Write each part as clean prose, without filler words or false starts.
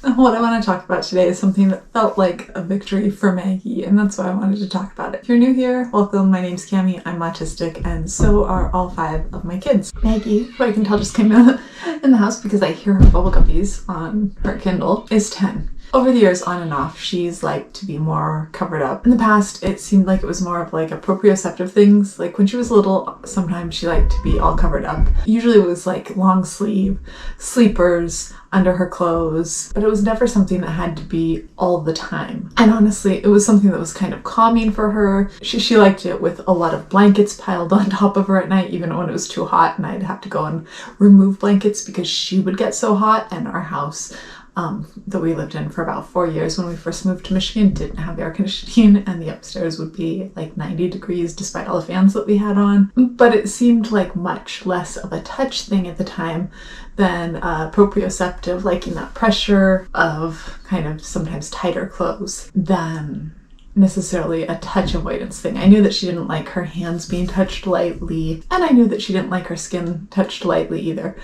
What I want to talk about today is something that felt like a victory for Maggie, and that's why I wanted to talk about it. If you're new here, welcome. My name's Cammie, I'm autistic, and so are all 5 of my kids. Maggie, who I can tell just came in the house because I hear her bubble guppies on her Kindle, is 10. Over the years, on and off, she's liked to be more covered up. In the past, it seemed like it was more of like a proprioceptive things. Like when she was little, sometimes she liked to be all covered up. Usually it was like long sleeve, sleepers, under her clothes, but it was never something that had to be all the time. And honestly, it was something that was kind of calming for her. She liked it with a lot of blankets piled on top of her at night, even when it was too hot and I'd have to go and remove blankets because she would get so hot. And our house that we lived in for about 4 years when we first moved to Michigan didn't have air conditioning, and the upstairs would be like 90 degrees despite all the fans that we had on. But it seemed like much less of a touch thing at the time than proprioceptive, liking that pressure of kind of sometimes tighter clothes than necessarily a touch avoidance thing. I knew that she didn't like her hands being touched lightly, and I knew that she didn't like her skin touched lightly either,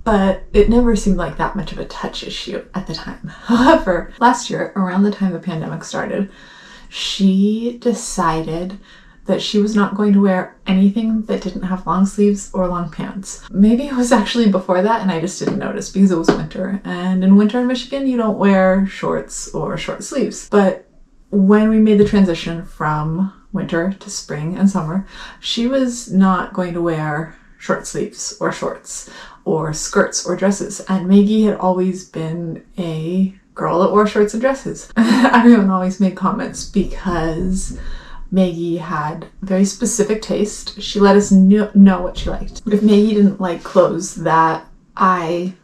but it never seemed like that much of a touch issue at the time. However, last year, around the time the pandemic started, she decided that she was not going to wear anything that didn't have long sleeves or long pants. Maybe it was actually before that and I just didn't notice because it was winter, and in winter in Michigan you don't wear shorts or short sleeves. But when we made the transition from winter to spring and summer, she was not going to wear short sleeves or shorts or skirts or dresses. And Maggie had always been a girl that wore shorts and dresses. Everyone always made comments because Maggie had very specific taste. She let us know what she liked. If Maggie didn't like clothes that I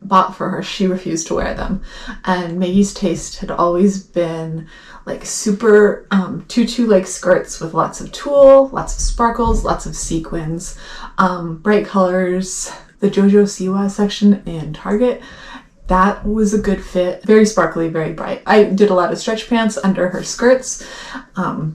bought for her, she refused to wear them. And Maggie's taste had always been like super tutu-like skirts with lots of tulle, lots of sparkles, lots of sequins, bright colors. The Jojo Siwa section in Target, that was a good fit. Very sparkly, very bright. I did a lot of stretch pants under her skirts,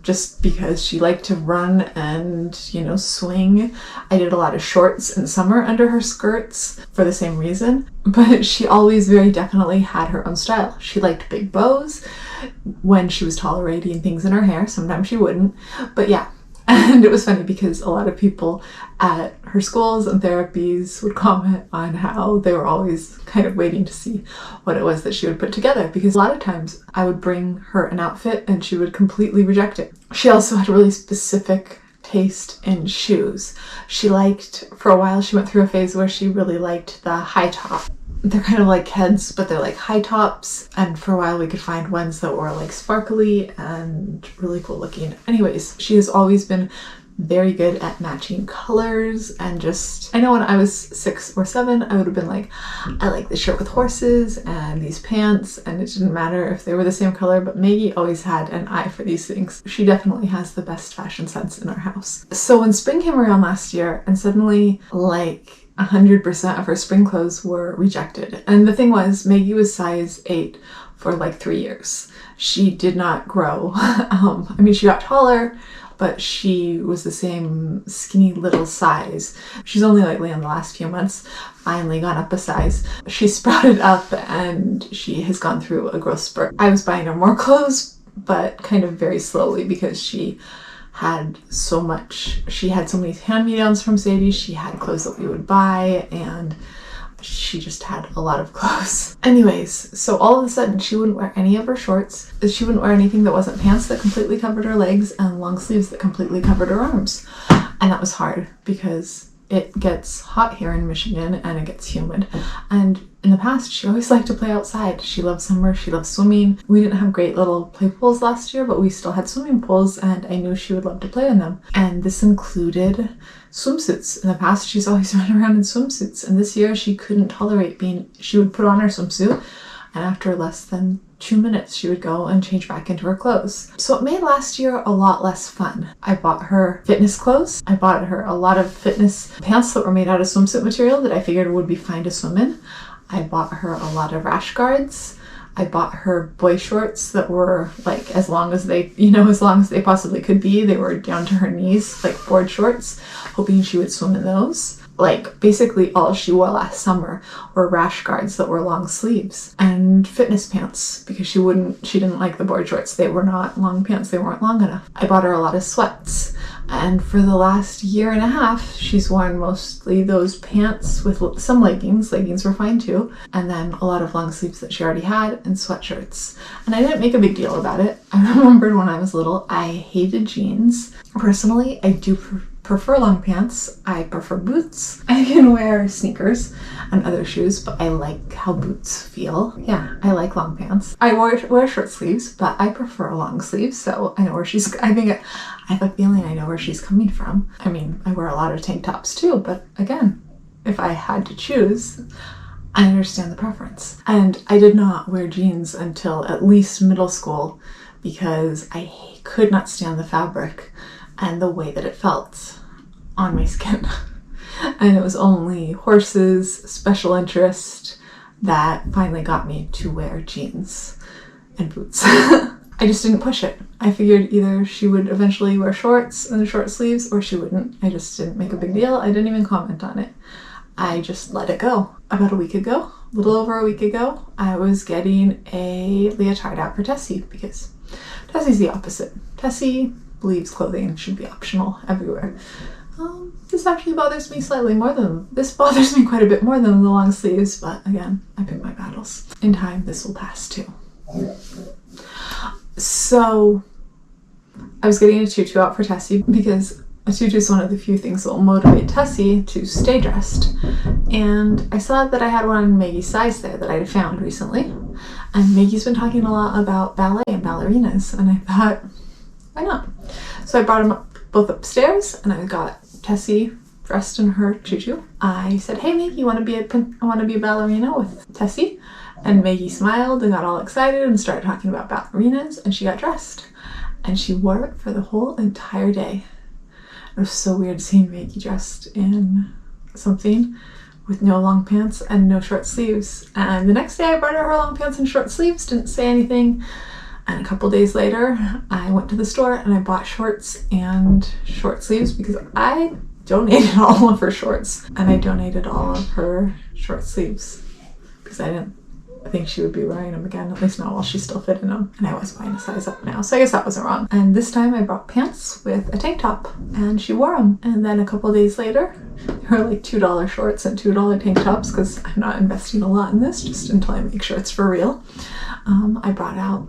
just because she liked to run and, swing. I did a lot of shorts in summer under her skirts for the same reason. But she always very definitely had her own style. She liked big bows when she was tolerating things in her hair. Sometimes she wouldn't. But yeah. And it was funny because a lot of people at her schools and therapies would comment on how they were always kind of waiting to see what it was that she would put together, because a lot of times I would bring her an outfit and she would completely reject it. She also had a really specific taste in shoes. For a while, she went through a phase where she really liked the high top. They're kind of like Keds, but they're like high tops. And for a while we could find ones that were like sparkly and really cool looking. Anyways, she has always been very good at matching colors, and I know when I was 6 or 7, I would have been like, I like this shirt with horses and these pants, and it didn't matter if they were the same color, but Maggie always had an eye for these things. She definitely has the best fashion sense in our house. So when spring came around last year, and suddenly 100% of her spring clothes were rejected. And the thing was, Maggie was size 8 for 3 years. She did not grow. She got taller, but she was the same skinny little size. She's only lately in the last few months finally gone up a size. She sprouted up and she has gone through a growth spurt. I was buying her more clothes, but kind of very slowly because she had so many hand-me-downs from Sadie. She had clothes that we would buy, and she just had a lot of clothes. Anyways, so all of a sudden she wouldn't wear any of her shorts. She wouldn't wear anything that wasn't pants that completely covered her legs and long sleeves that completely covered her arms. And that was hard because it gets hot here in Michigan and it gets humid. And in the past, she always liked to play outside. She loved summer, she loved swimming. We didn't have great little play pools last year, but we still had swimming pools, and I knew she would love to play in them. And this included swimsuits. In the past, she's always run around in swimsuits, and this year she couldn't tolerate she would put on her swimsuit, and after less than 2 minutes, she would go and change back into her clothes. So it made last year a lot less fun. I bought her fitness clothes. I bought her a lot of fitness pants that were made out of swimsuit material that I figured would be fine to swim in. I bought her a lot of rash guards. I bought her boy shorts that were as long as they possibly could be. They were down to her knees, board shorts, hoping she would swim in those. Like, basically all she wore last summer were rash guards that were long sleeves and fitness pants, because she didn't like the board shorts. They were not long pants. They weren't long enough. I bought her a lot of sweats. And for the last year and a half, she's worn mostly those pants with some leggings. Leggings were fine too. And then a lot of long sleeves that she already had and sweatshirts. And I didn't make a big deal about it. I remembered when I was little, I hated jeans. Personally, I do prefer long pants. I prefer boots. I can wear sneakers and other shoes, but I like how boots feel. Yeah, I like long pants. I wear short sleeves, but I prefer long sleeves, so I know where she's, I have a feeling I know where she's coming from. I mean, I wear a lot of tank tops too, but again, if I had to choose, I understand the preference. And I did not wear jeans until at least middle school because I could not stand the fabric and the way that it felt on my skin. And it was only horses, special interest, that finally got me to wear jeans and boots. I just didn't push it. I figured either she would eventually wear shorts and the short sleeves or she wouldn't. I just didn't make a big deal. I didn't even comment on it. I just let it go. About a week ago, a little over a week ago, I was getting a leotard out for Tessie because Tessie's the opposite. Tessie believes clothing should be optional everywhere. This actually bothers me this bothers me quite a bit more than the long sleeves, but again, I pick my battles. In time, this will pass too. So, I was getting a tutu out for Tessie because a tutu is one of the few things that will motivate Tessie to stay dressed. And I saw that I had one in Maggie's size there that I had found recently. And Maggie's been talking a lot about ballet and ballerinas, and I thought, why not? So I brought them both upstairs, and I got Tessie dressed in her tutu. I said, "Hey Maggie, I want to be a ballerina with Tessie." And Maggie smiled and got all excited and started talking about ballerinas, and she got dressed. And she wore it for the whole entire day. It was so weird seeing Maggie dressed in something with no long pants and no short sleeves. And the next day I brought her long pants and short sleeves, didn't say anything. And a couple days later, I went to the store and I bought shorts and short sleeves because I donated all of her shorts and I donated all of her short sleeves because I didn't think she would be wearing them again, at least not while she still fit in them. And I was buying a size up now, so I guess that wasn't wrong. And this time I brought pants with a tank top and she wore them. And then a couple days later, they were like $2 shorts and $2 tank tops because I'm not investing a lot in this just until I make sure it's for real. I brought out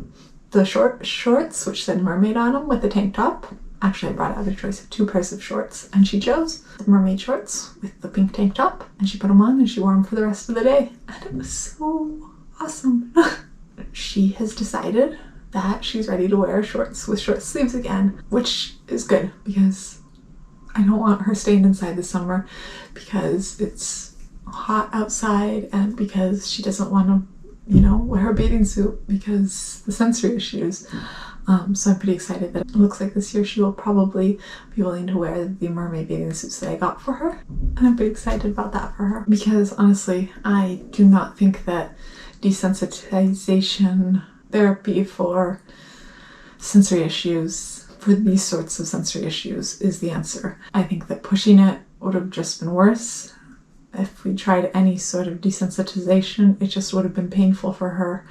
the shorts, which said mermaid on them, with the tank top. Actually, I brought out a choice of 2 pairs of shorts, and she chose the mermaid shorts with the pink tank top, and she put them on and she wore them for the rest of the day. And it was so awesome. She has decided that she's ready to wear shorts with short sleeves again, which is good because I don't want her staying inside this summer because it's hot outside and because she doesn't want to wear her bathing suit because the sensory issues. So I'm pretty excited that it looks like this year she will probably be willing to wear the mermaid bathing suits that I got for her. And I'm pretty excited about that for her because honestly, I do not think that desensitization therapy for sensory issues, for these sorts of sensory issues, is the answer. I think that pushing it would have just been worse. If we tried any sort of desensitization, it just would have been painful for her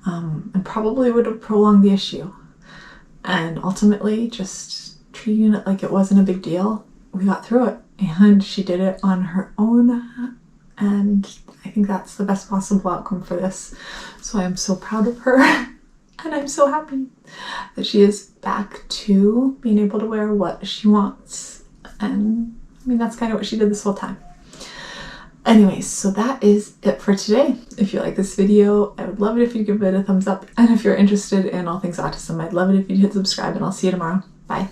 and probably would have prolonged the issue. And ultimately, just treating it like it wasn't a big deal, we got through it. And she did it on her own. And I think that's the best possible outcome for this. So I am so proud of her. And I'm so happy that she is back to being able to wear what she wants. And I mean, that's kind of what she did this whole time. Anyways, so that is it for today. If you like this video, I would love it if you give it a thumbs up. And if you're interested in all things autism, I'd love it if you'd hit subscribe, and I'll see you tomorrow. Bye.